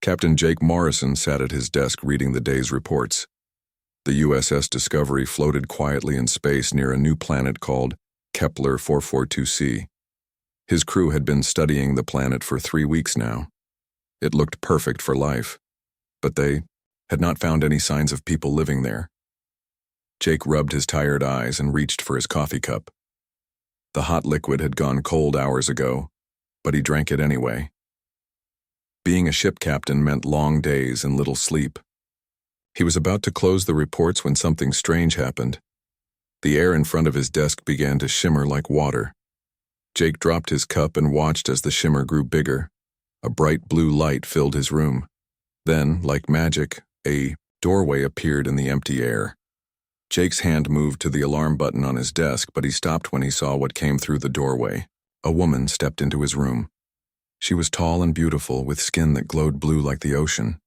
Captain Jake Morrison sat at his desk reading the day's reports. The USS Discovery floated quietly in space near a new planet called Kepler 442c. His crew had been studying the planet for 3 weeks now. It looked perfect for life, but they had not found any signs of people living there. Jake rubbed his tired eyes and reached for his coffee cup. The hot liquid had gone cold hours ago, but he drank it anyway. Being a ship captain meant long days and little sleep. He was about to close the reports when something strange happened. The air in front of his desk began to shimmer like water. Jake dropped his cup and watched as the shimmer grew bigger. A bright blue light filled his room. Then, like magic, a doorway appeared in the empty air. Jake's hand moved to the alarm button on his desk, but he stopped when he saw what came through the doorway. A woman stepped into his room. She was tall and beautiful, with skin that glowed blue like the ocean.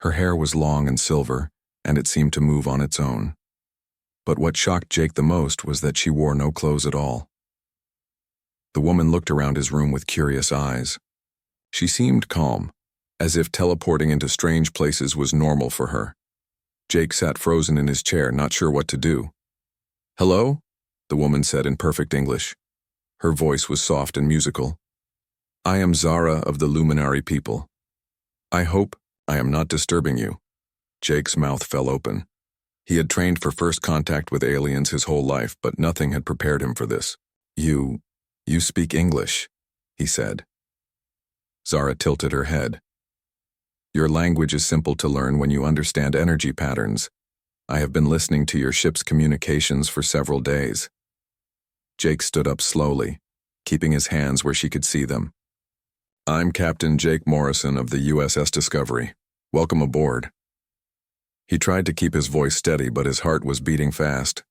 Her hair was long and silver, and it seemed to move on its own. But what shocked Jake the most was that she wore no clothes at all. The woman looked around his room with curious eyes. She seemed calm, as if teleporting into strange places was normal for her. Jake sat frozen in his chair, not sure what to do. "Hello?" the woman said in perfect English. Her voice was soft and musical. "I am Zara of the Luminary people. I hope I am not disturbing you." Jake's mouth fell open. He had trained for first contact with aliens his whole life, but nothing had prepared him for this. You speak English," he said. Zara tilted her head. "Your language is simple to learn when you understand energy patterns. I have been listening to your ship's communications for several days." Jake stood up slowly, keeping his hands where she could see them. "I'm Captain Jake Morrison of the USS Discovery. Welcome aboard." He tried to keep his voice steady, but his heart was beating fast.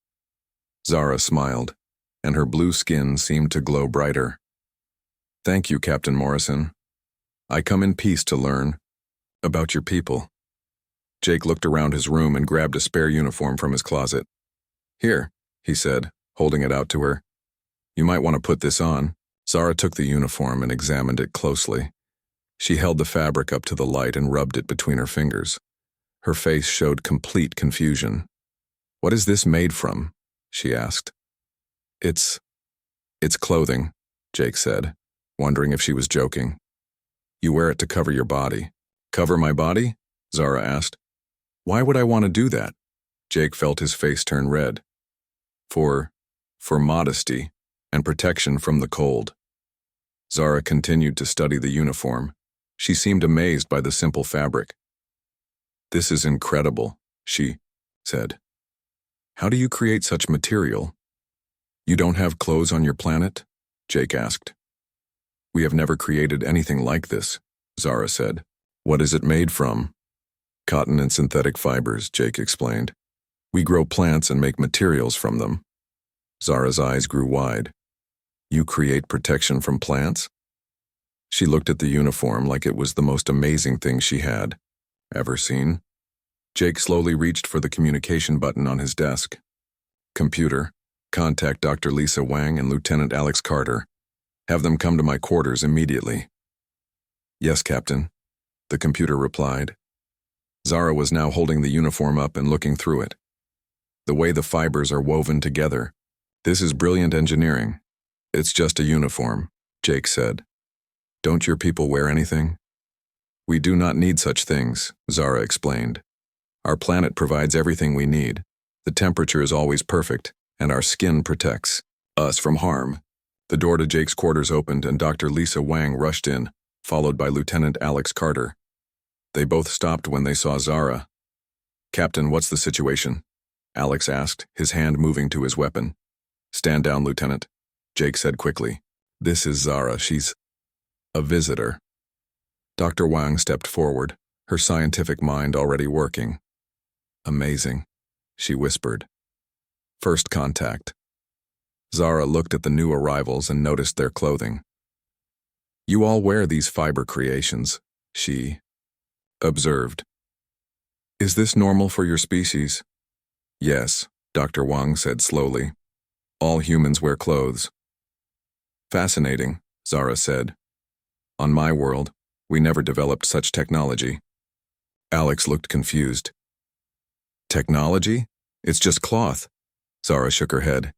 Zara smiled, and her blue skin seemed to glow brighter. "Thank you, Captain Morrison. I come in peace to learn about your people." Jake looked around his room and grabbed a spare uniform from his closet. "Here," he said, holding it out to her. "You might want to put this on." Zara took the uniform and examined it closely. She held the fabric up to the light and rubbed it between her fingers. Her face showed complete confusion. "What is this made from?" she asked. It's clothing," Jake said, wondering if she was joking. "You wear it to cover your body." "Cover my body?" Zara asked. "Why would I want to do that?" Jake felt his face turn red. For modesty and protection from the cold." Zara continued to study the uniform. She seemed amazed by the simple fabric. "This is incredible," she said. "How do you create such material?" "You don't have clothes on your planet?" Jake asked. "We have never created anything like this," Zara said. "What is it made from?" "Cotton and synthetic fibers," Jake explained. "We grow plants and make materials from them." Zara's eyes grew wide. "You create protection from plants?" She looked at the uniform like it was the most amazing thing she had ever seen. Jake slowly reached for the communication button on his desk. "Computer, contact Dr. Lisa Wang and Lieutenant Alex Carter. Have them come to my quarters immediately." "Yes, Captain," the computer replied. Zara was now holding the uniform up and looking through it. "The way the fibers are woven together. This is brilliant engineering." "It's just a uniform," Jake said. "Don't your people wear anything?" "We do not need such things," Zara explained. "Our planet provides everything we need. The temperature is always perfect, and our skin protects us from harm." The door to Jake's quarters opened and Dr. Lisa Wang rushed in, followed by Lieutenant Alex Carter. They both stopped when they saw Zara. "Captain, what's the situation?" Alex asked, his hand moving to his weapon. "Stand down, Lieutenant," Jake said quickly. "This is Zara. She's a visitor." Dr. Wang stepped forward, her scientific mind already working. "Amazing," she whispered. "First contact." Zara looked at the new arrivals and noticed their clothing. "You all wear these fiber creations," she observed. "Is this normal for your species?" "Yes," Dr. Wang said slowly. "All humans wear clothes." "Fascinating," Zara said. "On my world, We never developed such technology. Alex looked confused. Technology? It's just cloth. Zara shook her head.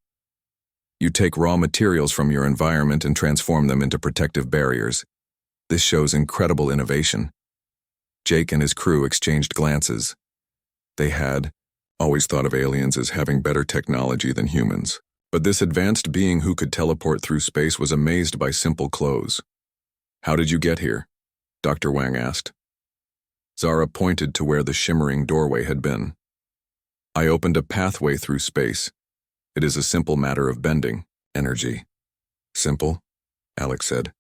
You take raw materials from your environment and transform them into protective barriers. This shows incredible innovation. Jake and his crew exchanged glances. They had always thought of aliens as having better technology than humans. But this advanced being who could teleport through space was amazed by simple clothes. How did you get here? Dr. Wang asked. Zara pointed to where the shimmering doorway had been. I opened a pathway through space. It is a simple matter of bending energy. Simple? Alex said.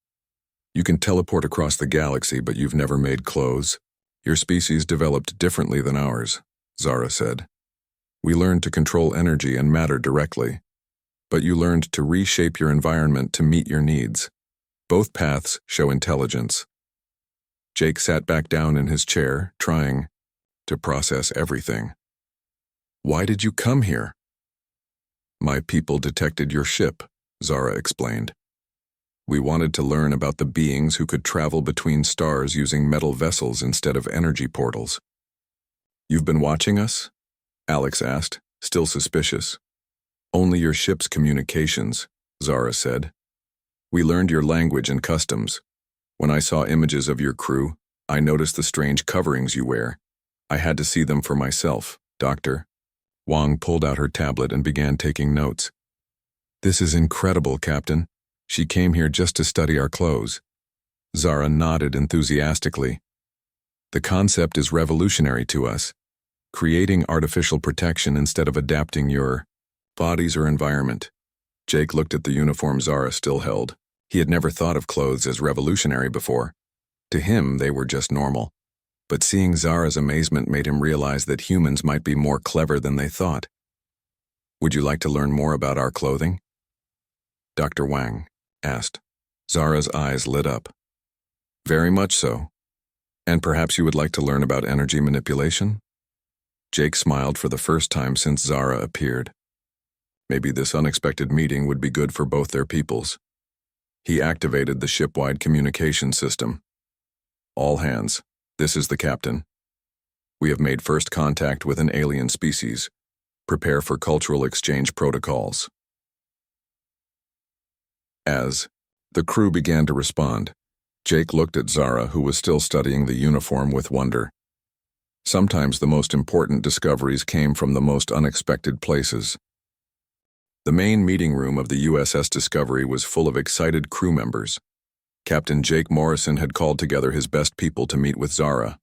You can teleport across the galaxy, but you've never made clothes. Your species developed differently than ours, Zara said. We learned to control energy and matter directly. But you learned to reshape your environment to meet your needs. Both paths show intelligence. Jake sat back down in his chair, trying to process everything. Why did you come here? My people detected your ship, Zara explained. We wanted to learn about the beings who could travel between stars using metal vessels instead of energy portals. You've been watching us? Alex asked, still suspicious. Only your ship's communications, Zara said. We learned your language and customs. When I saw images of your crew, I noticed the strange coverings you wear. I had to see them for myself, Doctor. Wang pulled out her tablet and began taking notes. This is incredible, Captain. She came here just to study our clothes. Zara nodded enthusiastically. The concept is revolutionary to us. Creating artificial protection instead of adapting your bodies or environment. Jake looked at the uniform Zara still held. He had never thought of clothes as revolutionary before. To him, they were just normal. But seeing Zara's amazement made him realize that humans might be more clever than they thought. Would you like to learn more about our clothing? Dr. Wang asked. Zara's eyes lit up. Very much so. And perhaps you would like to learn about energy manipulation? Jake smiled for the first time since Zara appeared. Maybe this unexpected meeting would be good for both their peoples. He activated the ship-wide communication system. All hands, this is the captain. We have made first contact with an alien species. Prepare for cultural exchange protocols. As the crew began to respond, Jake looked at Zara, who was still studying the uniform with wonder. Sometimes the most important discoveries came from the most unexpected places. The main meeting room of the USS Discovery was full of excited crew members. Captain Jake Morrison had called together his best people to meet with Zara.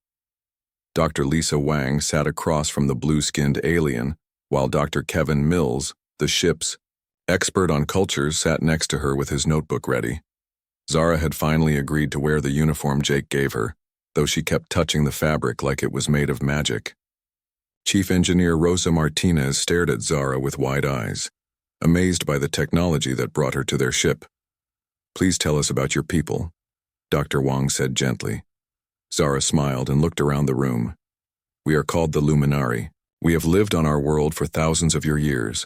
Dr. Lisa Wang sat across from the blue-skinned alien, while Dr. Kevin Mills, the ship's expert on cultures, sat next to her with his notebook ready. Zara had finally agreed to wear the uniform Jake gave her, though she kept touching the fabric like it was made of magic. Chief Engineer Rosa Martinez stared at Zara with wide eyes, amazed by the technology that brought her to their ship. Please tell us about your people, Dr. Wang said gently. Zara smiled and looked around the room. We are called the Luminari. We have lived on our world for thousands of your years.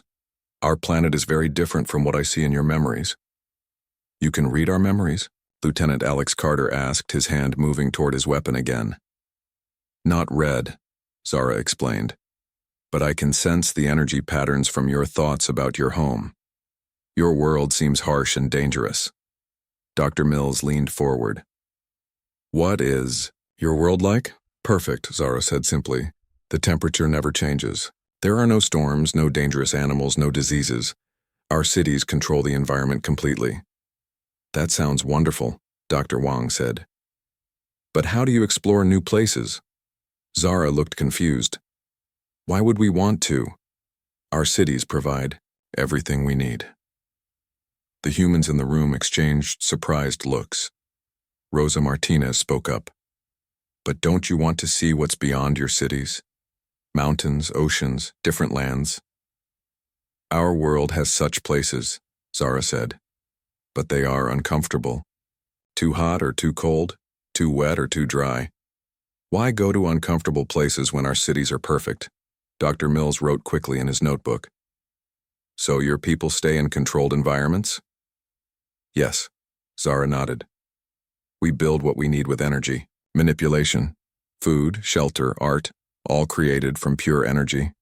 Our planet is very different from what I see in your memories. You can read our memories? Lieutenant Alex Carter asked, his hand moving toward his weapon again. Not read, Zara explained. But I can sense the energy patterns from your thoughts about your home. Your world seems harsh and dangerous. Dr. Mills leaned forward. What is your world like? Perfect, Zara said simply. The temperature never changes. There are no storms, no dangerous animals, no diseases. Our cities control the environment completely. That sounds wonderful, Dr. Wang said. But how do you explore new places? Zara looked confused. Why would we want to? Our cities provide everything we need. The humans in the room exchanged surprised looks. Rosa Martinez spoke up. But don't you want to see what's beyond your cities? Mountains, oceans, different lands. Our world has such places, Zara said. But they are uncomfortable. Too hot or too cold, too wet or too dry. Why go to uncomfortable places when our cities are perfect? Dr. Mills wrote quickly in his notebook. So your people stay in controlled environments? Yes, Zara nodded. We build what we need with energy. Manipulation, food, shelter, art, all created from pure energy.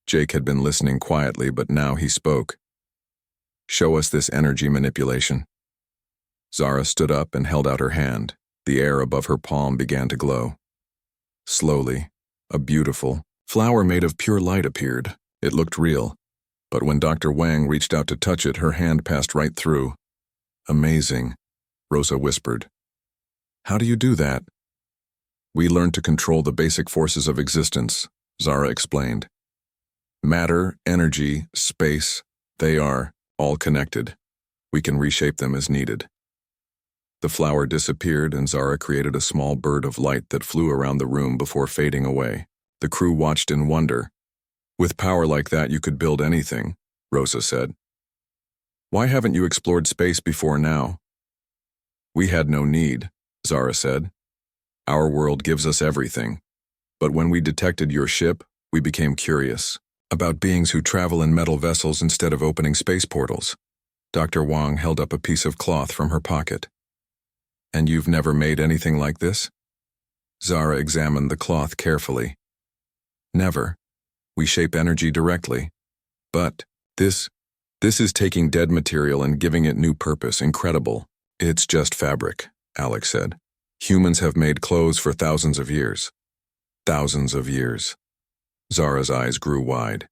Jake had been listening quietly, but now he spoke. Show us this energy manipulation. Zara stood up and held out her hand. The air above her palm began to glow. Slowly, a beautiful flower made of pure light appeared. It looked real, but when Dr. Wang reached out to touch it, her hand passed right through. Amazing, Rosa whispered. How do you do that? We learned to control the basic forces of existence, Zara explained. Matter, energy, space, they are all connected. We can reshape them as needed. The flower disappeared and Zara created a small bird of light that flew around the room before fading away. The crew watched in wonder. With power like that, you could build anything, Rosa said. Why haven't you explored space before now? We had no need, Zara said. Our world gives us everything. But when we detected your ship, we became curious about beings who travel in metal vessels instead of opening space portals. Dr. Wang held up a piece of cloth from her pocket. And you've never made anything like this? Zara examined the cloth carefully. Never. We shape energy directly. But this is taking dead material and giving it new purpose. Incredible. It's just fabric, Alex said. Humans have made clothes for thousands of years. Thousands of years. Zara's eyes grew wide.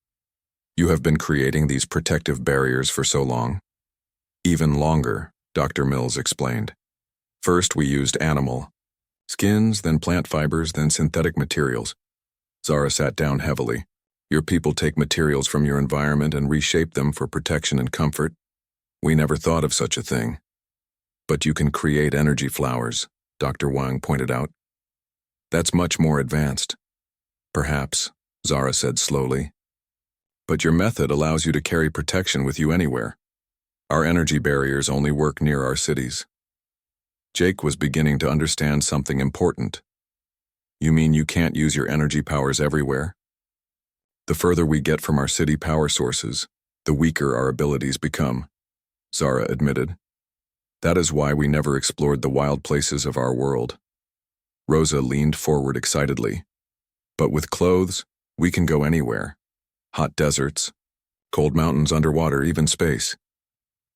You have been creating these protective barriers for so long? Even longer, Dr. Mills explained. First, we used animal skins, then plant fibers, then synthetic materials. Zara sat down heavily. Your people take materials from your environment and reshape them for protection and comfort. We never thought of such a thing. But you can create energy flowers, Dr. Wang pointed out. That's much more advanced. Perhaps, Zara said slowly. But your method allows you to carry protection with you anywhere. Our energy barriers only work near our cities. Jake was beginning to understand something important. You mean you can't use your energy powers everywhere? The further we get from our city power sources, the weaker our abilities become, Zara admitted. That is why we never explored the wild places of our world. Rosa leaned forward excitedly. But with clothes, we can go anywhere. Hot deserts, cold mountains underwater, even space.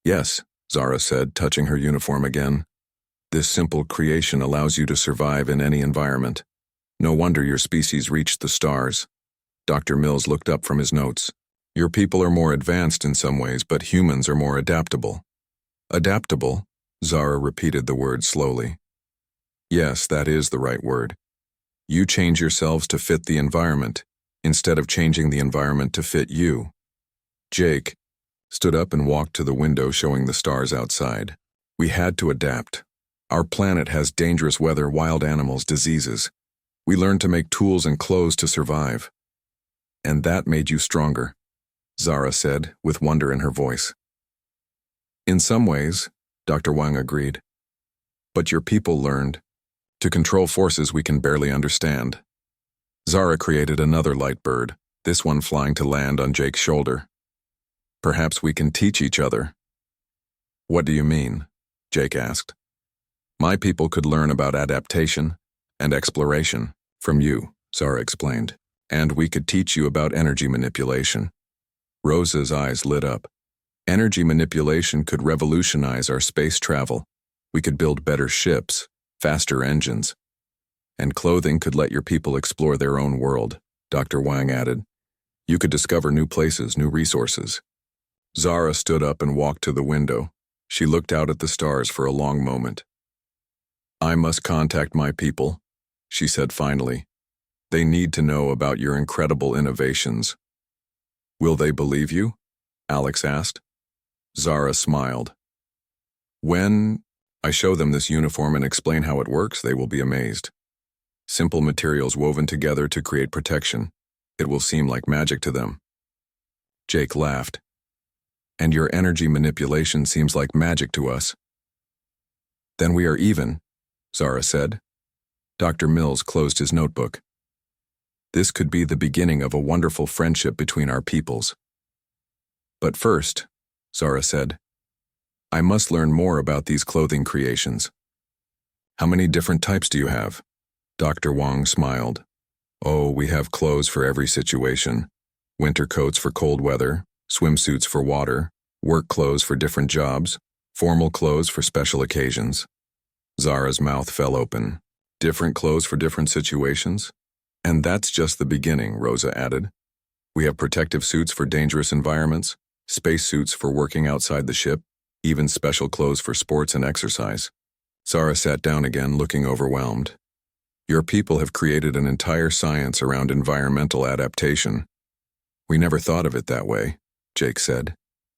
Yes, Zara said, touching her uniform again. This simple creation allows you to survive in any environment. No wonder your species reached the stars. Dr. Mills looked up from his notes. Your people are more advanced in some ways, but humans are more adaptable. Adaptable? Zara repeated the word slowly. Yes, that is the right word. You change yourselves to fit the environment, instead of changing the environment to fit you. Jake stood up and walked to the window showing the stars outside. We had to adapt. Our planet has dangerous weather, wild animals, diseases. We learned to make tools and clothes to survive. And that made you stronger, Zara said, with wonder in her voice. In some ways, Dr. Wang agreed. But your people learned to control forces we can barely understand. Zara created another light bird, this one flying to land on Jake's shoulder. Perhaps we can teach each other. What do you mean? Jake asked. My people could learn about adaptation and exploration from you, Zara explained, and we could teach you about energy manipulation. Rosa's eyes lit up. Energy manipulation could revolutionize our space travel. We could build better ships, faster engines, and clothing could let your people explore their own world, Dr. Wang added. You could discover new places, new resources. Zara stood up and walked to the window. She looked out at the stars for a long moment. I must contact my people, she said finally. They need to know about your incredible innovations. Will they believe you? Alex asked. Zara smiled. When I show them this uniform and explain how it works, they will be amazed. Simple materials woven together to create protection. It will seem like magic to them. Jake laughed. And your energy manipulation seems like magic to us. Then we are even, Zara said. Dr. Mills closed his notebook. This could be the beginning of a wonderful friendship between our peoples. But first, Zara said, I must learn more about these clothing creations. How many different types do you have? Dr. Wang smiled. Oh, we have clothes for every situation. Winter coats for cold weather, swimsuits for water, work clothes for different jobs, formal clothes for special occasions. Zara's mouth fell open. Different clothes for different situations? And that's just the beginning, Rosa added. We have protective suits for dangerous environments, spacesuits for working outside the ship, even special clothes for sports and exercise. Zara sat down again, looking overwhelmed. Your people have created an entire science around environmental adaptation. We never thought of it that way, Jake said.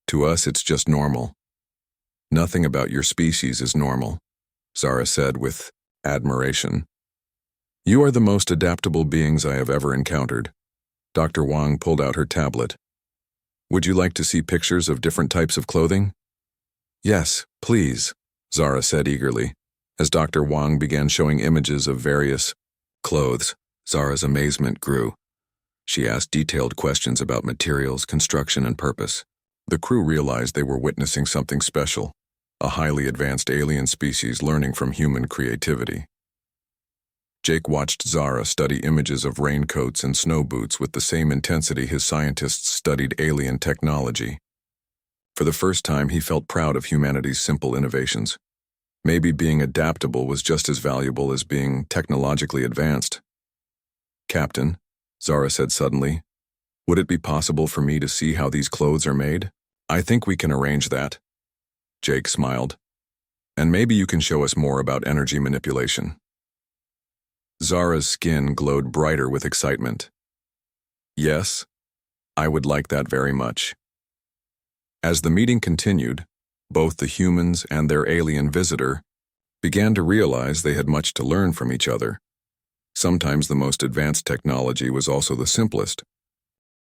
To us, it's just normal. Nothing about your species is normal, Zara said with admiration. You are the most adaptable beings I have ever encountered. Dr. Wang pulled out her tablet. Would you like to see pictures of different types of clothing? Yes, please, Zara said eagerly. As Dr. Wang began showing images of various clothes, Zara's amazement grew. She asked detailed questions about materials, construction, and purpose. The crew realized they were witnessing something special, a highly advanced alien species learning from human creativity. Jake watched Zara study images of raincoats and snow boots with the same intensity his scientists studied alien technology. For the first time, he felt proud of humanity's simple innovations. Maybe being adaptable was just as valuable as being technologically advanced. Captain, Zara said suddenly, would it be possible for me to see how these clothes are made? I think we can arrange that. Jake smiled. And maybe you can show us more about energy manipulation. Zara's skin glowed brighter with excitement. Yes, I would like that very much. As the meeting continued, both the humans and their alien visitor began to realize they had much to learn from each other. Sometimes the most advanced technology was also the simplest.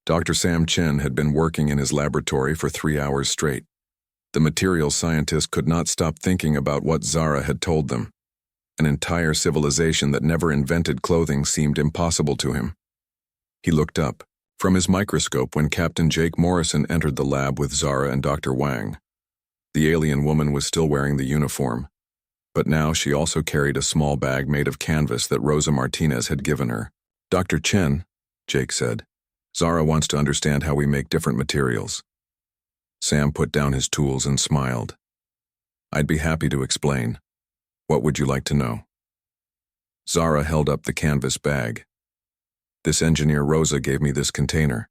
Dr. Sam Chen had been working in his laboratory for 3 hours straight. The materials scientist could not stop thinking about what Zara had told them. An entire civilization that never invented clothing seemed impossible to him. He looked up from his microscope when Captain Jake Morrison entered the lab with Zara and Dr. Wang. The alien woman was still wearing the uniform, but now she also carried a small bag made of canvas that Rosa Martinez had given her. Dr. Chen, Jake said, Zara wants to understand how we make different materials. Sam put down his tools and smiled. I'd be happy to explain. What would you like to know? Zara held up the canvas bag. This engineer Rosa gave me this container.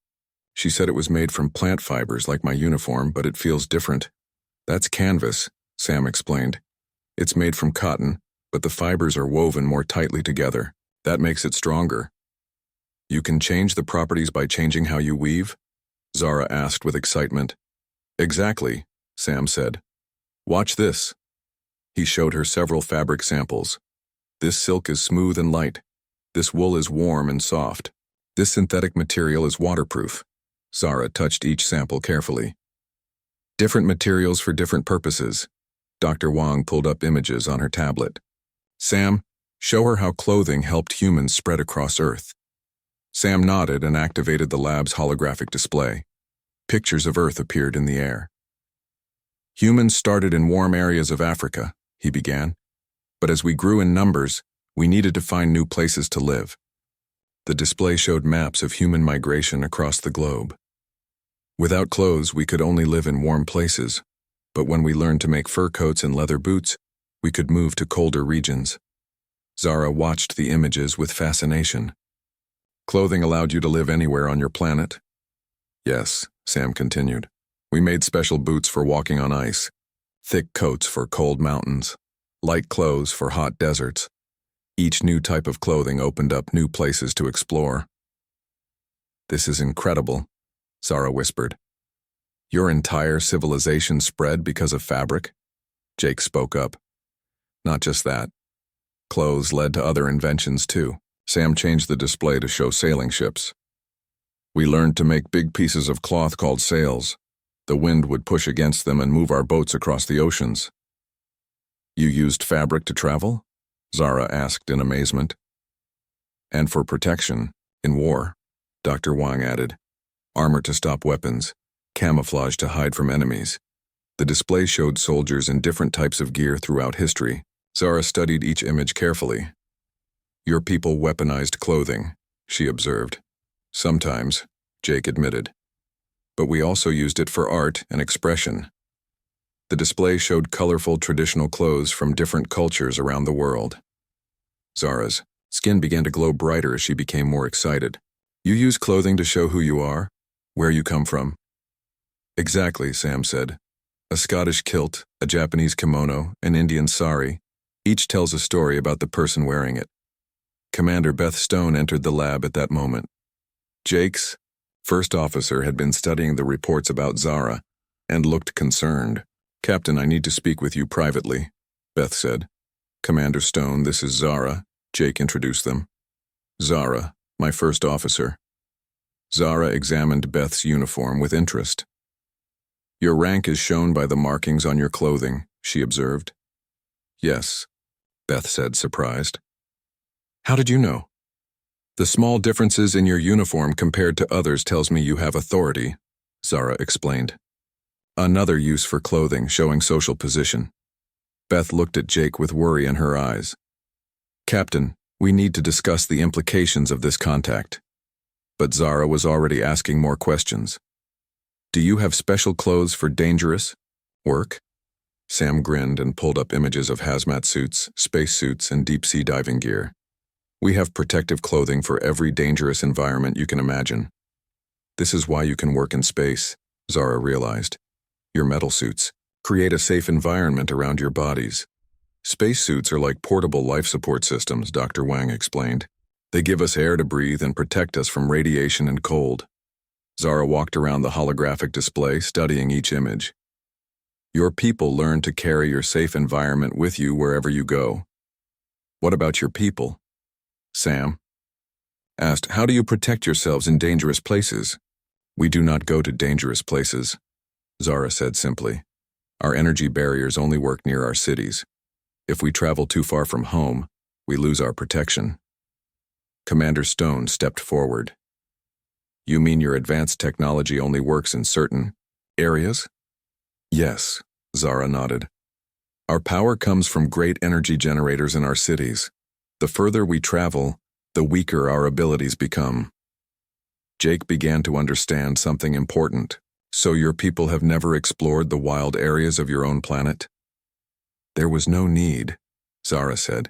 She said it was made from plant fibers like my uniform, but it feels different. That's canvas, Sam explained. It's made from cotton, but the fibers are woven more tightly together. That makes it stronger. You can change the properties by changing how you weave? Zara asked with excitement. Exactly, Sam said. Watch this. He showed her several fabric samples. This silk is smooth and light. This wool is warm and soft. This synthetic material is waterproof. Zara touched each sample carefully. Different materials for different purposes. Dr. Wang pulled up images on her tablet. Sam, show her how clothing helped humans spread across Earth. Sam nodded and activated the lab's holographic display. Pictures of Earth appeared in the air. Humans started in warm areas of Africa, he began. But as we grew in numbers, we needed to find new places to live. The display showed maps of human migration across the globe. Without clothes, we could only live in warm places, but when we learned to make fur coats and leather boots, we could move to colder regions. Zara watched the images with fascination. Clothing allowed you to live anywhere on your planet? Yes, Sam continued. We made special boots for walking on ice, thick coats for cold mountains, light clothes for hot deserts. Each new type of clothing opened up new places to explore. This is incredible, Zara whispered. Your entire civilization spread because of fabric? Jake spoke up. Not just that. Clothes led to other inventions too. Sam changed the display to show sailing ships. We learned to make big pieces of cloth called sails. The wind would push against them and move our boats across the oceans. You used fabric to travel? Zara asked in amazement. And for protection, in war, Dr. Wang added. Armor to stop weapons, camouflage to hide from enemies. The display showed soldiers in different types of gear throughout history, Zara studied each image carefully. Your people weaponized clothing, she observed. Sometimes, Jake admitted. But we also used it for art and expression. The display showed colorful traditional clothes from different cultures around the world. Zara's skin began to glow brighter as she became more excited. You use clothing to show who you are, where you come from? Exactly, Sam said. A Scottish kilt, a Japanese kimono, an Indian sari. Each tells a story about the person wearing it. Commander Beth Stone entered the lab at that moment. Jake's first officer had been studying the reports about Zara and looked concerned. Captain, I need to speak with you privately, Beth said. Commander Stone, this is Zara, Jake introduced them. Zara, my first officer. Zara examined Beth's uniform with interest. Your rank is shown by the markings on your clothing, she observed. Yes, Beth said, surprised. How did you know? The small differences in your uniform compared to others tells me you have authority, Zara explained. Another use for clothing, showing social position. Beth looked at Jake with worry in her eyes. Captain, we need to discuss the implications of this contact. But Zara was already asking more questions. Do you have special clothes for dangerous work? Sam grinned and pulled up images of hazmat suits, spacesuits, and deep-sea diving gear. We have protective clothing for every dangerous environment you can imagine. This is why you can work in space, Zara realized. Your metal suits create a safe environment around your bodies. Spacesuits are like portable life support systems, Dr. Wang explained. They give us air to breathe and protect us from radiation and cold. Zara walked around the holographic display, studying each image. Your people learn to carry your safe environment with you wherever you go. What about your people? Sam asked, how do you protect yourselves in dangerous places? We do not go to dangerous places, Zara said simply. Our energy barriers only work near our cities. If we travel too far from home, we lose our protection. Commander Stone stepped forward. You mean your advanced technology only works in certain areas? Yes, Zara nodded. Our power comes from great energy generators in our cities. The further we travel, the weaker our abilities become. Jake began to understand something important. So your people have never explored the wild areas of your own planet? There was no need, Zara said,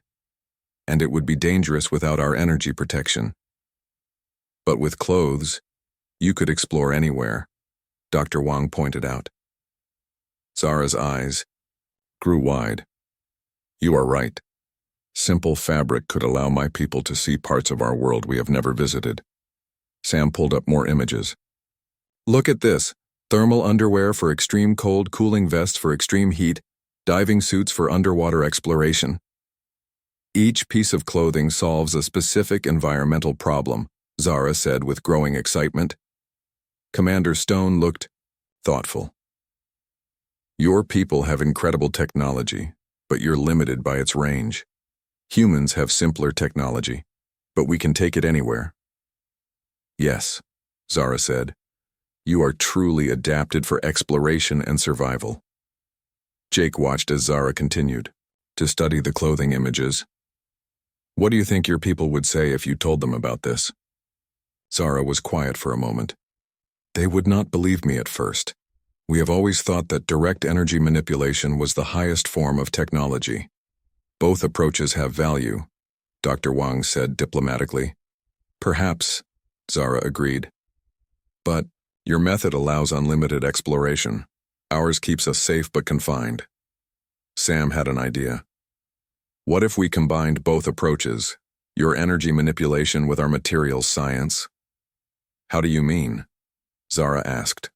and it would be dangerous without our energy protection. But with clothes, you could explore anywhere, Dr. Wang pointed out. Zara's eyes grew wide. You are right. Simple fabric could allow my people to see parts of our world we have never visited. Sam pulled up more images. Look at this. Thermal underwear for extreme cold, cooling vests for extreme heat, diving suits for underwater exploration. Each piece of clothing solves a specific environmental problem, Zara said with growing excitement. Commander Stone looked thoughtful. Your people have incredible technology, but you're limited by its range. Humans have simpler technology, but we can take it anywhere. Yes, Zara said. You are truly adapted for exploration and survival. Jake watched as Zara continued to study the clothing images. What do you think your people would say if you told them about this? Zara was quiet for a moment. They would not believe me at first. We have always thought that direct energy manipulation was the highest form of technology. Both approaches have value, Dr. Wang said diplomatically. Perhaps, Zara agreed. But your method allows unlimited exploration. Ours keeps us safe but confined. Sam had an idea. What if we combined both approaches, your energy manipulation with our materials science? How do you mean? Zara asked.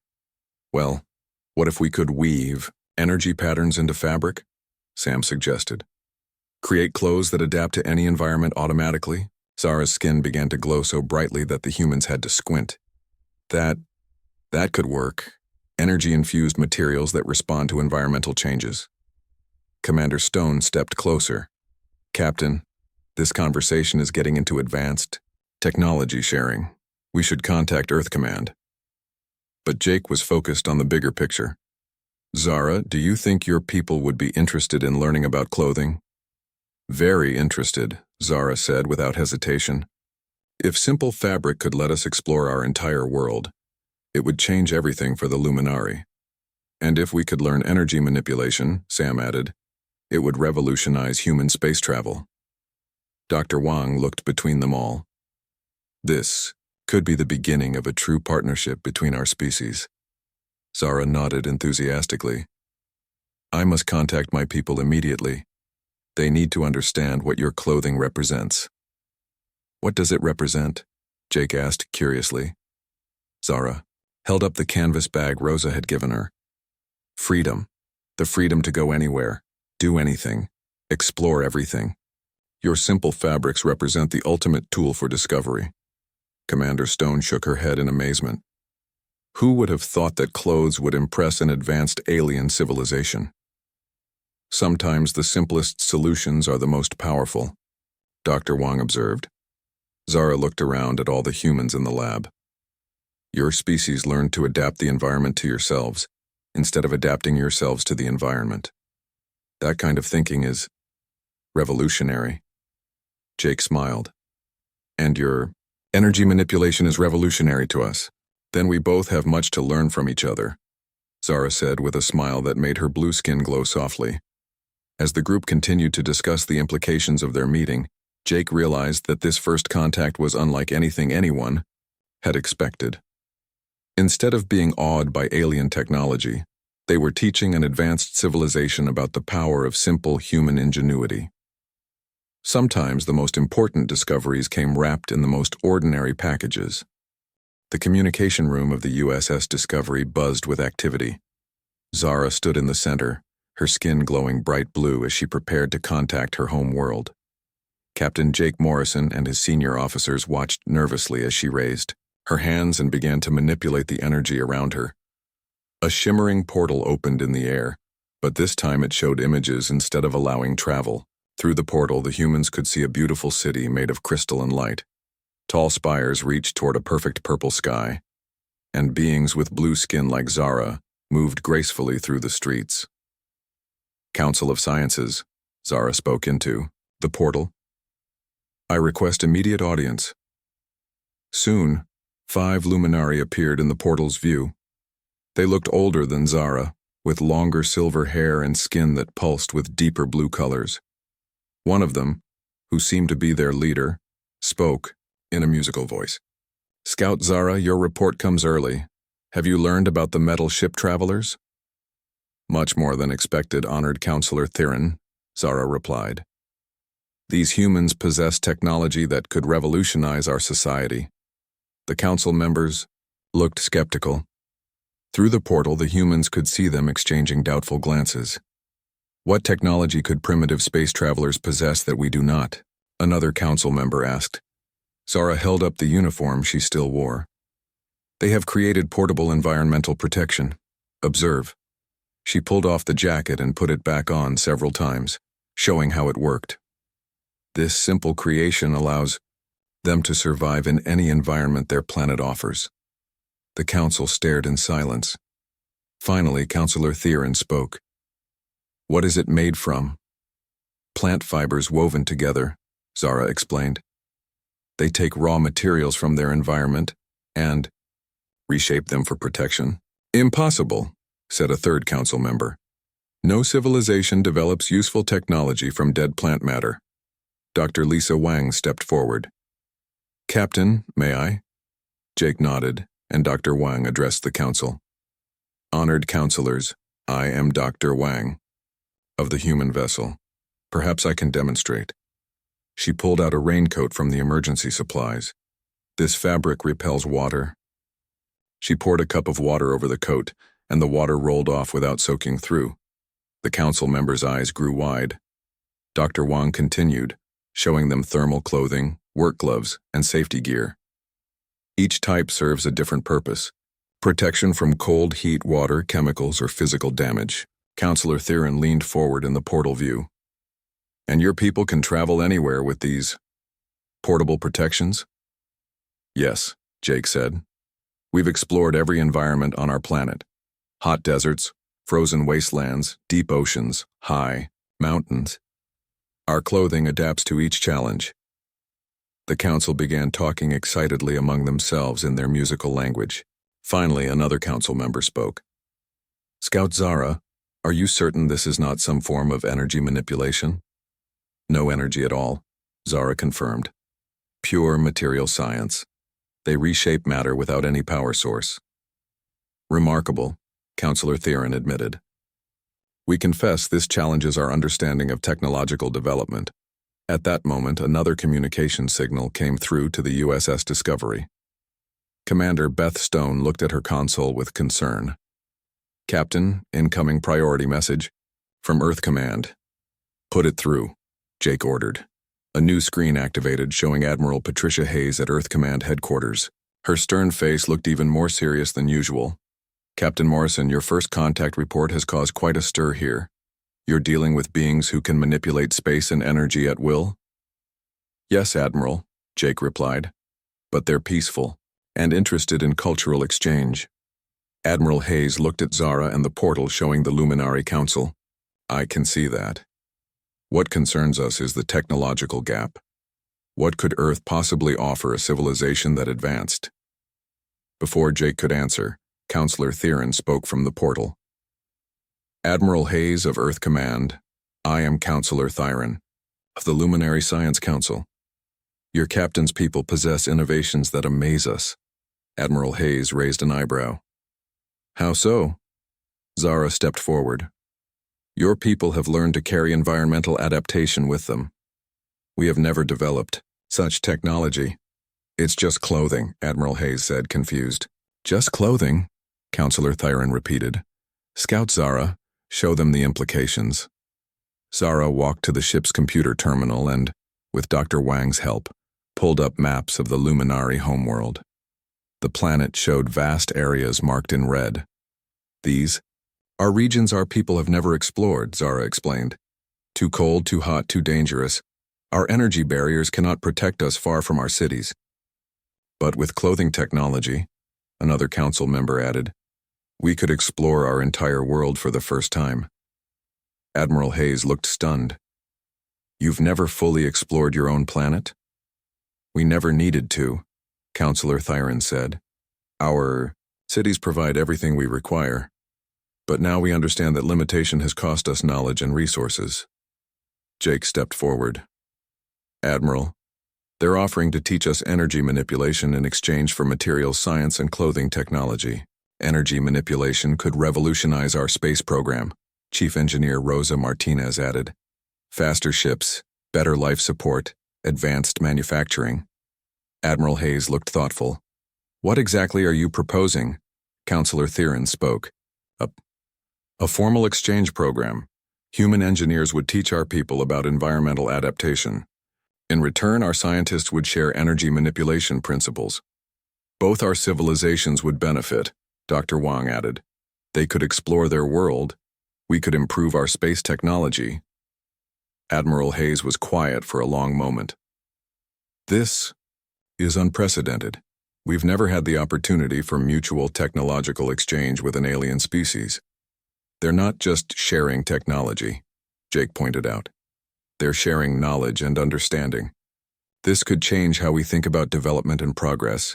Well, what if we could weave energy patterns into fabric? Sam suggested. Create clothes that adapt to any environment automatically? Zara's skin began to glow so brightly that the humans had to squint. That could work. Energy-infused materials that respond to environmental changes. Commander Stone stepped closer. Captain, this conversation is getting into advanced technology sharing. We should contact Earth Command. But Jake was focused on the bigger picture. Zara, do you think your people would be interested in learning about clothing? Very interested, Zara said without hesitation. If simple fabric could let us explore our entire world, it would change everything for the Luminari. And if we could learn energy manipulation, Sam added, it would revolutionize human space travel. Dr. Wang looked between them all. This could be the beginning of a true partnership between our species. Zara nodded enthusiastically. I must contact my people immediately. They need to understand what your clothing represents. What does it represent? Jake asked curiously. Zara held up the canvas bag Rosa had given her. Freedom. The freedom to go anywhere, do anything, explore everything. Your simple fabrics represent the ultimate tool for discovery. Commander Stone shook her head in amazement. Who would have thought that clothes would impress an advanced alien civilization? Sometimes the simplest solutions are the most powerful, Dr. Wang observed. Zara looked around at all the humans in the lab. Your species learned to adapt the environment to yourselves, instead of adapting yourselves to the environment. That kind of thinking is revolutionary. Jake smiled. And your energy manipulation is revolutionary to us. Then we both have much to learn from each other, Zara said with a smile that made her blue skin glow softly. As the group continued to discuss the implications of their meeting, Jake realized that this first contact was unlike anything anyone had expected. Instead of being awed by alien technology, they were teaching an advanced civilization about the power of simple human ingenuity. Sometimes the most important discoveries came wrapped in the most ordinary packages. The communication room of the USS Discovery buzzed with activity. Zara stood in the center, her skin glowing bright blue as she prepared to contact her home world. Captain Jake Morrison and his senior officers watched nervously as she raised her hands and began to manipulate the energy around her. A shimmering portal opened in the air, but this time it showed images instead of allowing travel. Through the portal, the humans could see a beautiful city made of crystalline light. Tall spires reached toward a perfect purple sky, and beings with blue skin like Zara moved gracefully through the streets. Council of Sciences, Zara spoke into the portal. I request immediate audience. Soon, 5 luminari appeared in the portal's view. They looked older than Zara, with longer silver hair and skin that pulsed with deeper blue colors. One of them, who seemed to be their leader, spoke in a musical voice. Scout Zara, your report comes early. Have you learned about the metal ship travelers? Much more than expected, Honored Counselor Theron, Zara replied. These humans possess technology that could revolutionize our society. The council members looked skeptical. Through the portal, the humans could see them exchanging doubtful glances. What technology could primitive space travelers possess that we do not? Another council member asked. Zara held up the uniform she still wore. They have created portable environmental protection. Observe. She pulled off the jacket and put it back on several times, showing how it worked. This simple creation allows them to survive in any environment their planet offers. The council stared in silence. Finally, Counselor Theron spoke. What is it made from? Plant fibers woven together, Zara explained. They take raw materials from their environment and reshape them for protection. Impossible, said a third council member. No civilization develops useful technology from dead plant matter. Dr. Lisa Wang stepped forward. Captain, may I? Jake nodded, and Dr. Wang addressed the council. Honored counselors, I am Dr. Wang, of the human vessel. Perhaps I can demonstrate. She pulled out a raincoat from the emergency supplies. This fabric repels water. She poured a cup of water over the coat, and the water rolled off without soaking through. The council members' eyes grew wide. Dr. Wang continued, showing them thermal clothing, work gloves, and safety gear. Each type serves a different purpose. Protection from cold, heat, water, chemicals, or physical damage. Counselor Theron leaned forward in the portal view. And your people can travel anywhere with these portable protections? Yes, Jake said. We've explored every environment on our planet. Hot deserts, frozen wastelands, deep oceans, high mountains. Our clothing adapts to each challenge. The council began talking excitedly among themselves in their musical language. Finally, another council member spoke. Scout Zara, are you certain this is not some form of energy manipulation? No energy at all, Zara confirmed. Pure material science. They reshape matter without any power source. Remarkable, Counselor Theron admitted. We confess this challenges our understanding of technological development. At that moment, another communication signal came through to the USS Discovery. Commander Beth Stone looked at her console with concern. Captain, incoming priority message. From Earth Command. Put it through, Jake ordered. A new screen activated showing Admiral Patricia Hayes at Earth Command headquarters. Her stern face looked even more serious than usual. Captain Morrison, your first contact report has caused quite a stir here. You're dealing with beings who can manipulate space and energy at will? Yes, Admiral, Jake replied. But they're peaceful and interested in cultural exchange. Admiral Hayes looked at Zara and the portal showing the Luminary Council. I can see that. What concerns us is the technological gap. What could Earth possibly offer a civilization that advanced? Before Jake could answer, Counselor Theron spoke from the portal. Admiral Hayes of Earth Command, I am Counselor Theron, of the Luminary Science Council. Your captain's people possess innovations that amaze us. Admiral Hayes raised an eyebrow. How so? Zara stepped forward. Your people have learned to carry environmental adaptation with them. We have never developed such technology. It's just clothing, Admiral Hayes said, confused. Just clothing, Counselor Theron repeated. Scout Zara, show them the implications. Zara walked to the ship's computer terminal and, with Dr. Wang's help, pulled up maps of the Luminary homeworld. The planet showed vast areas marked in red. These are regions our people have never explored, Zara explained. Too cold, too hot, too dangerous. Our energy barriers cannot protect us far from our cities. But with clothing technology, another council member added, we could explore our entire world for the first time. Admiral Hayes looked stunned. You've never fully explored your own planet? We never needed to, Counselor Theron said. Our cities provide everything we require. But now we understand that limitation has cost us knowledge and resources. Jake stepped forward. Admiral, they're offering to teach us energy manipulation in exchange for material science and clothing technology. Energy manipulation could revolutionize our space program, Chief Engineer Rosa Martinez added. Faster ships, better life support, advanced manufacturing. Admiral Hayes looked thoughtful. What exactly are you proposing? Counselor Theron spoke. A formal exchange program. Human engineers would teach our people about environmental adaptation. In return, our scientists would share energy manipulation principles. Both our civilizations would benefit, Dr. Wang added. They could explore their world. We could improve our space technology. Admiral Hayes was quiet for a long moment. This is unprecedented. We've never had the opportunity for mutual technological exchange with an alien species. They're not just sharing technology, Jake pointed out. They're sharing knowledge and understanding. This could change how we think about development and progress.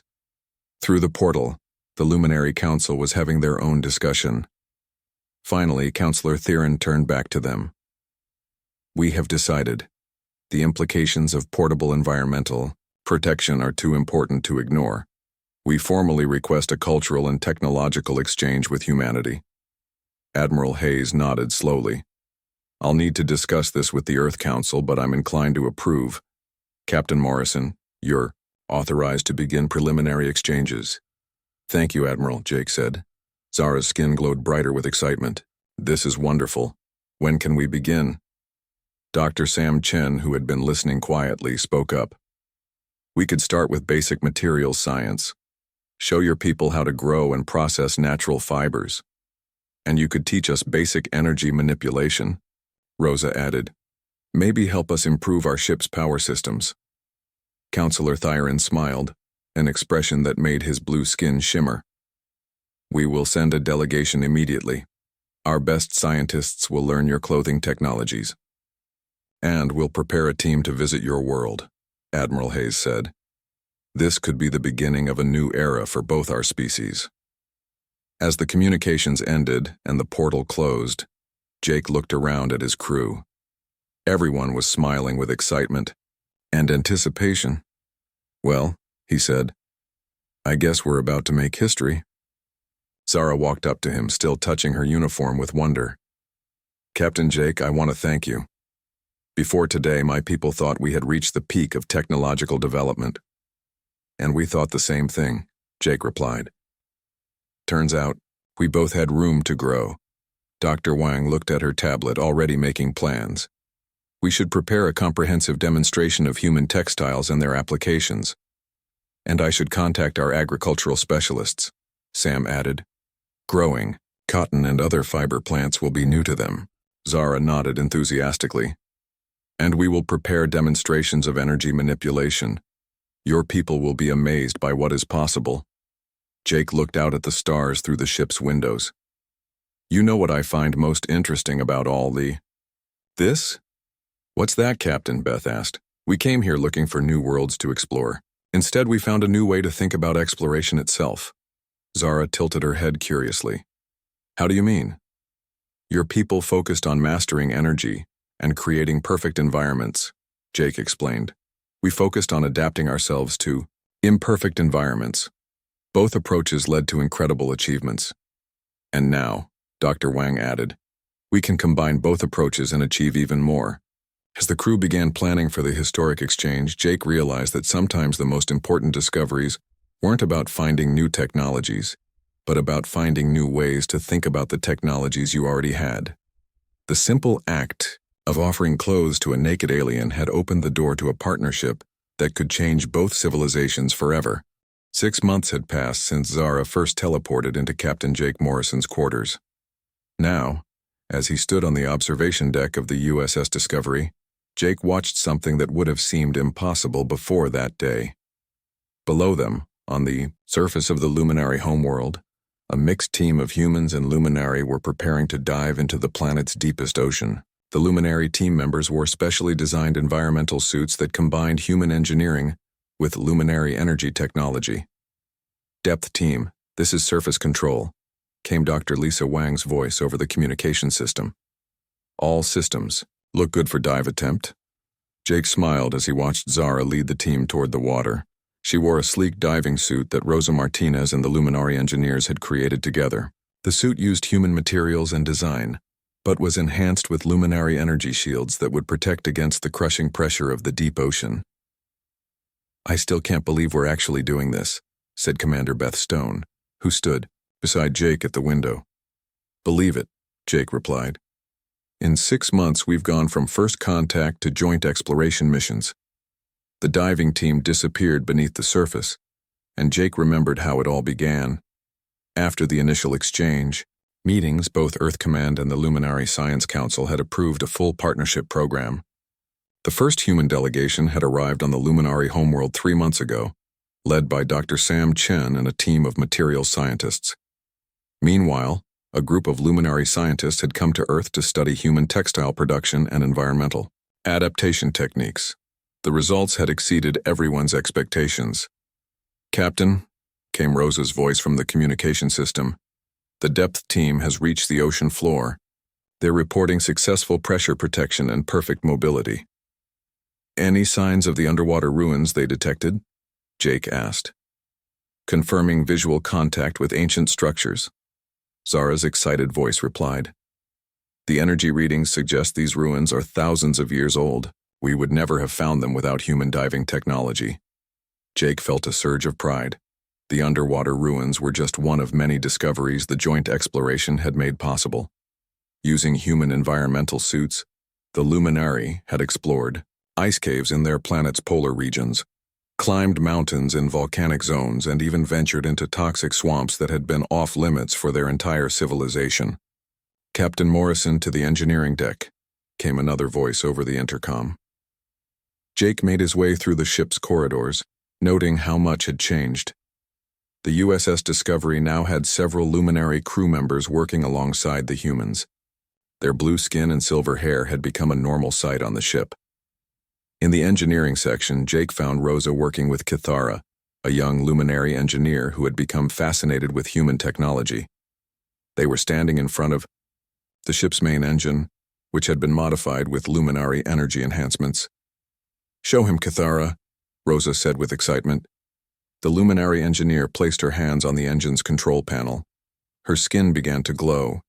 Through the portal, the Luminary Council was having their own discussion. Finally, Counselor Theron turned back to them. We have decided. The implications of portable environmental protection are too important to ignore. We formally request a cultural and technological exchange with humanity. Admiral Hayes nodded slowly. I'll need to discuss this with the Earth Council, but I'm inclined to approve. Captain Morrison, you're authorized to begin preliminary exchanges. Thank you, Admiral, Jake said. Zara's skin glowed brighter with excitement. This is wonderful. When can we begin? Dr. Sam Chen, who had been listening quietly, spoke up. We could start with basic materials science. Show your people how to grow and process natural fibers. And you could teach us basic energy manipulation, Rosa added. Maybe help us improve our ship's power systems. Counselor Theron smiled, an expression that made his blue skin shimmer. We will send a delegation immediately. Our best scientists will learn your clothing technologies. And we'll prepare a team to visit your world, Admiral Hayes said. This could be the beginning of a new era for both our species. As the communications ended and the portal closed, Jake looked around at his crew. Everyone was smiling with excitement and anticipation. Well, he said, I guess we're about to make history. Zara walked up to him, still touching her uniform with wonder. Captain Jake, I want to thank you. Before today, my people thought we had reached the peak of technological development. And we thought the same thing, Jake replied. Turns out, we both had room to grow. Dr. Wang looked at her tablet, already making plans. We should prepare a comprehensive demonstration of human textiles and their applications. And I should contact our agricultural specialists, Sam added. Growing, cotton and other fiber plants will be new to them. Zara nodded enthusiastically. And we will prepare demonstrations of energy manipulation. Your people will be amazed by what is possible. Jake looked out at the stars through the ship's windows. You know what I find most interesting about all this? What's that, Captain? Beth asked. We came here looking for new worlds to explore. Instead, we found a new way to think about exploration itself. Zara tilted her head curiously. How do you mean? Your people focused on mastering energy and creating perfect environments, Jake explained. We focused on adapting ourselves to imperfect environments. Both approaches led to incredible achievements. And now, Dr. Wang added, we can combine both approaches and achieve even more. As the crew began planning for the historic exchange, Jake realized that sometimes the most important discoveries weren't about finding new technologies, but about finding new ways to think about the technologies you already had. The simple act of offering clothes to a naked alien had opened the door to a partnership that could change both civilizations forever. 6 months had passed since Zara first teleported into Captain Jake Morrison's quarters. Now, as he stood on the observation deck of the USS Discovery, Jake watched something that would have seemed impossible before that day. Below them, on the surface of the Luminary homeworld, a mixed team of humans and Luminary were preparing to dive into the planet's deepest ocean. The Luminary team members wore specially designed environmental suits that combined human engineering with Luminary energy technology. Depth team, this is surface control, came Dr. Lisa Wang's voice over the communication system. All systems, look good for dive attempt. Jake smiled as he watched Zara lead the team toward the water. She wore a sleek diving suit that Rosa Martinez and the Luminary engineers had created together. The suit used human materials and design, but was enhanced with Luminary energy shields that would protect against the crushing pressure of the deep ocean. I still can't believe we're actually doing this, said Commander Beth Stone, who stood beside Jake at the window. Believe it, Jake replied. In 6 months, we've gone from first contact to joint exploration missions. The diving team disappeared beneath the surface, and Jake remembered how it all began. After the initial exchange, meetings, both Earth Command and the Luminary Science Council had approved a full partnership program. The first human delegation had arrived on the Luminary homeworld 3 months ago, led by Dr. Sam Chen and a team of materials scientists. Meanwhile, a group of Luminary scientists had come to Earth to study human textile production and environmental adaptation techniques. The results had exceeded everyone's expectations. Captain, came Rosa's voice from the communication system, the depth team has reached the ocean floor. They're reporting successful pressure protection and perfect mobility. Any signs of the underwater ruins they detected? Jake asked. Confirming visual contact with ancient structures. Zara's excited voice replied. The energy readings suggest these ruins are thousands of years old. We would never have found them without human diving technology. Jake felt a surge of pride. The underwater ruins were just one of many discoveries the joint exploration had made possible. Using human environmental suits, the Luminary had explored ice caves in their planet's polar regions, climbed mountains in volcanic zones, and even ventured into toxic swamps that had been off-limits for their entire civilization. Captain Morrison to the engineering deck, came another voice over the intercom. Jake made his way through the ship's corridors, noting how much had changed. The USS Discovery now had several Luminary crew members working alongside the humans. Their blue skin and silver hair had become a normal sight on the ship. In the engineering section, Jake found Rosa working with Kithara, a young luminary engineer who had become fascinated with human technology. They were standing in front of the ship's main engine, which had been modified with luminary energy enhancements. "Show him, Kithara," Rosa said with excitement. The luminary engineer placed her hands on the engine's control panel. Her skin began to glow,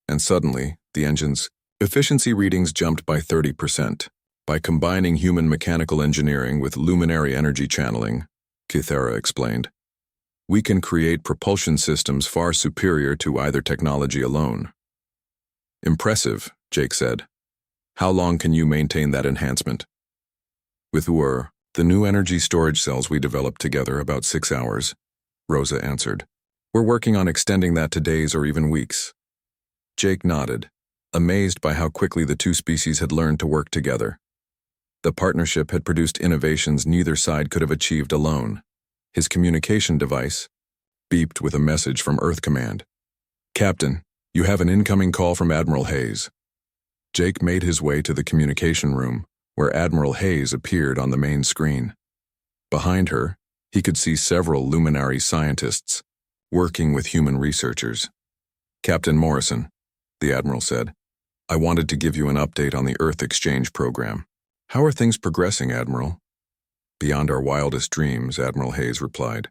and suddenly, the engine's efficiency readings jumped by 30%. By combining human mechanical engineering with luminary energy channeling, Kithara explained, we can create propulsion systems far superior to either technology alone. "Impressive," Jake said. "How long can you maintain that enhancement?" "With the new energy storage cells we developed together, about 6 hours," Rosa answered. "We're working on extending that to days or even weeks." Jake nodded, amazed by how quickly the two species had learned to work together. The partnership had produced innovations neither side could have achieved alone. His communication device beeped with a message from Earth Command. "Captain, you have an incoming call from Admiral Hayes." Jake made his way to the communication room, where Admiral Hayes appeared on the main screen. Behind her, he could see several luminary scientists working with human researchers. "Captain Morrison," the Admiral said, "I wanted to give you an update on the Earth Exchange program." "How are things progressing, Admiral?" "Beyond our wildest dreams," Admiral Hayes replied.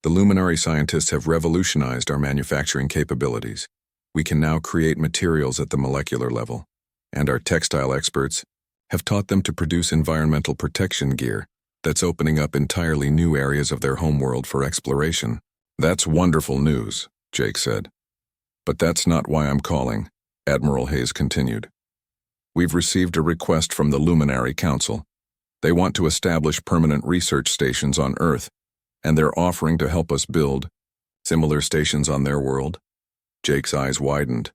"The luminary scientists have revolutionized our manufacturing capabilities. We can now create materials at the molecular level, and our textile experts have taught them to produce environmental protection gear that's opening up entirely new areas of their homeworld for exploration." "That's wonderful news," Jake said. "But that's not why I'm calling," Admiral Hayes continued. "We've received a request from the Luminary Council. They want to establish permanent research stations on Earth, and they're offering to help us build similar stations on their world." Jake's eyes widened.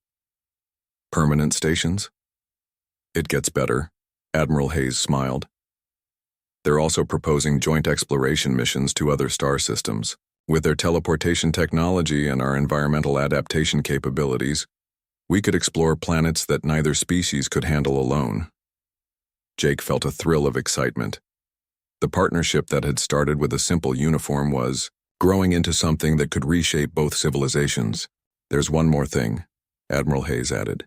"Permanent stations?" "It gets better," Admiral Hayes smiled. "They're also proposing joint exploration missions to other star systems. With their teleportation technology and our environmental adaptation capabilities, we could explore planets that neither species could handle alone." Jake felt a thrill of excitement. The partnership that had started with a simple uniform was growing into something that could reshape both civilizations. "There's one more thing," Admiral Hayes added.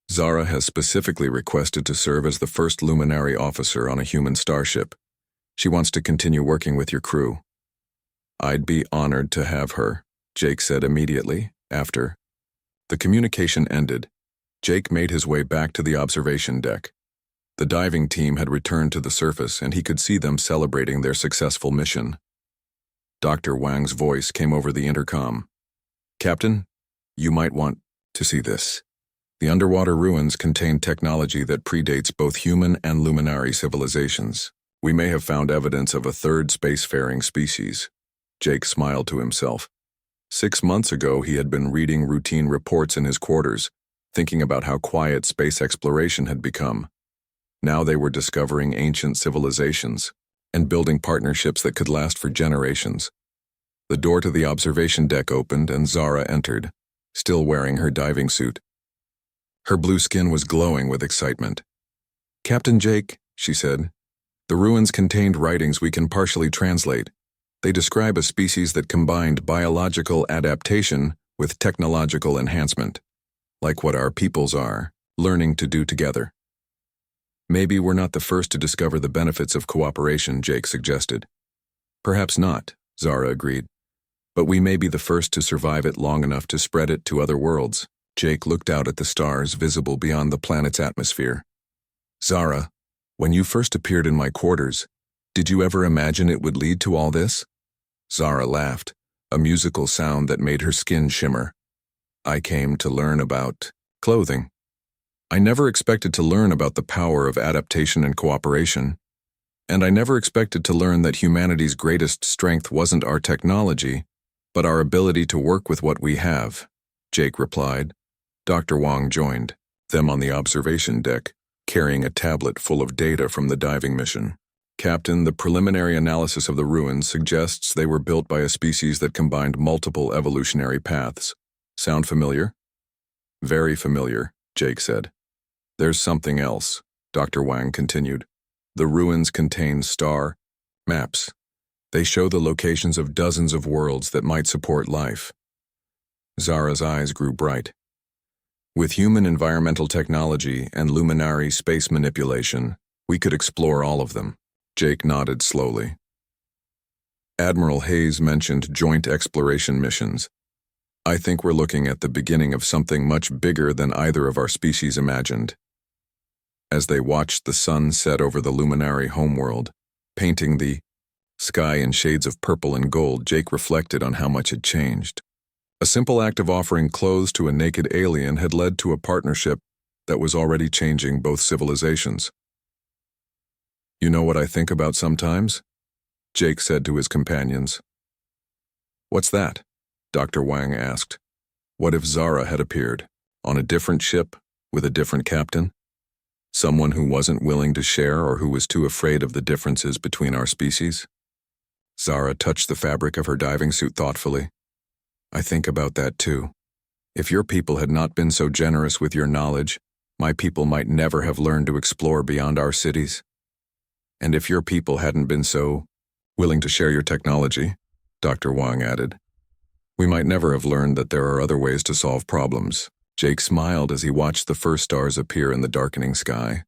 "Zara has specifically requested to serve as the first luminary officer on a human starship. She wants to continue working with your crew." "I'd be honored to have her," Jake said immediately after. The communication ended. Jake made his way back to the observation deck. The diving team had returned to the surface, and he could see them celebrating their successful mission. Dr. Wang's voice came over the intercom. "Captain, you might want to see this. The underwater ruins contain technology that predates both human and luminary civilizations. We may have found evidence of a third spacefaring species." Jake smiled to himself. 6 months ago, he had been reading routine reports in his quarters, thinking about how quiet space exploration had become. Now they were discovering ancient civilizations and building partnerships that could last for generations. The door to the observation deck opened and Zara entered, still wearing her diving suit. Her blue skin was glowing with excitement. "Captain Jake," she said, "the ruins contained writings we can partially translate. They describe a species that combined biological adaptation with technological enhancement, like what our peoples are learning to do together." "Maybe we're not the first to discover the benefits of cooperation," Jake suggested. "Perhaps not," Zara agreed. "But we may be the first to survive it long enough to spread it to other worlds." Jake looked out at the stars visible beyond the planet's atmosphere. "Zara, when you first appeared in my quarters, did you ever imagine it would lead to all this?" Zara laughed, a musical sound that made her skin shimmer. "I came to learn about clothing. I never expected to learn about the power of adaptation and cooperation. And I never expected to learn that humanity's greatest strength wasn't our technology, but our ability to work with what we have," Jake replied. Dr. Wang joined them on the observation deck, carrying a tablet full of data from the diving mission. "Captain, the preliminary analysis of the ruins suggests they were built by a species that combined multiple evolutionary paths. Sound familiar?" "Very familiar," Jake said. There's something else, Dr. Wang continued. The ruins contain star maps. They show the locations of dozens of worlds that might support life. Zara's eyes grew bright. With human environmental technology and luminary space manipulation, we could explore all of them. Jake nodded slowly. Admiral Hayes mentioned joint exploration missions. I think we're looking at the beginning of something much bigger than either of our species imagined. As they watched the sun set over the luminary homeworld, painting the sky in shades of purple and gold, Jake reflected on how much had changed. A simple act of offering clothes to a naked alien had led to a partnership that was already changing both civilizations. You know what I think about sometimes? Jake said to his companions. What's that? Dr. Wang asked. What if Zara had appeared, on a different ship, with a different captain? Someone who wasn't willing to share or who was too afraid of the differences between our species? Zara touched the fabric of her diving suit thoughtfully. I think about that too. If your people had not been so generous with your knowledge, my people might never have learned to explore beyond our cities. And if your people hadn't been so willing to share your technology, Dr. Wang added, we might never have learned that there are other ways to solve problems. Jake smiled as he watched the first stars appear in the darkening sky.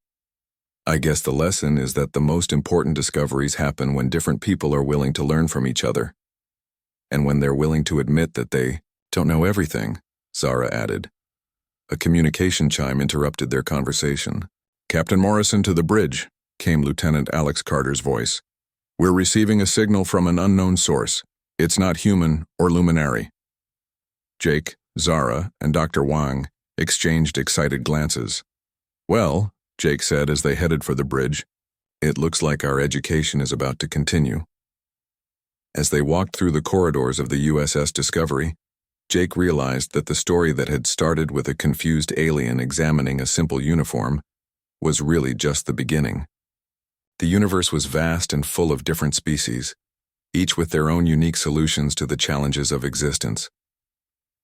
I guess the lesson is that the most important discoveries happen when different people are willing to learn from each other. And when they're willing to admit that they don't know everything, Zara added. A communication chime interrupted their conversation. Captain Morrison to the bridge, came Lieutenant Alex Carter's voice. We're receiving a signal from an unknown source. It's not human or luminary. Jake, Zara, and Dr. Wang exchanged excited glances. Well, Jake said as they headed for the bridge, it looks like our education is about to continue. As they walked through the corridors of the USS Discovery, Jake realized that the story that had started with a confused alien examining a simple uniform was really just the beginning. The universe was vast and full of different species, each with their own unique solutions to the challenges of existence.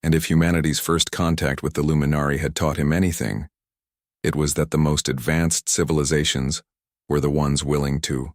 And if humanity's first contact with the Luminari had taught him anything, it was that the most advanced civilizations were the ones willing to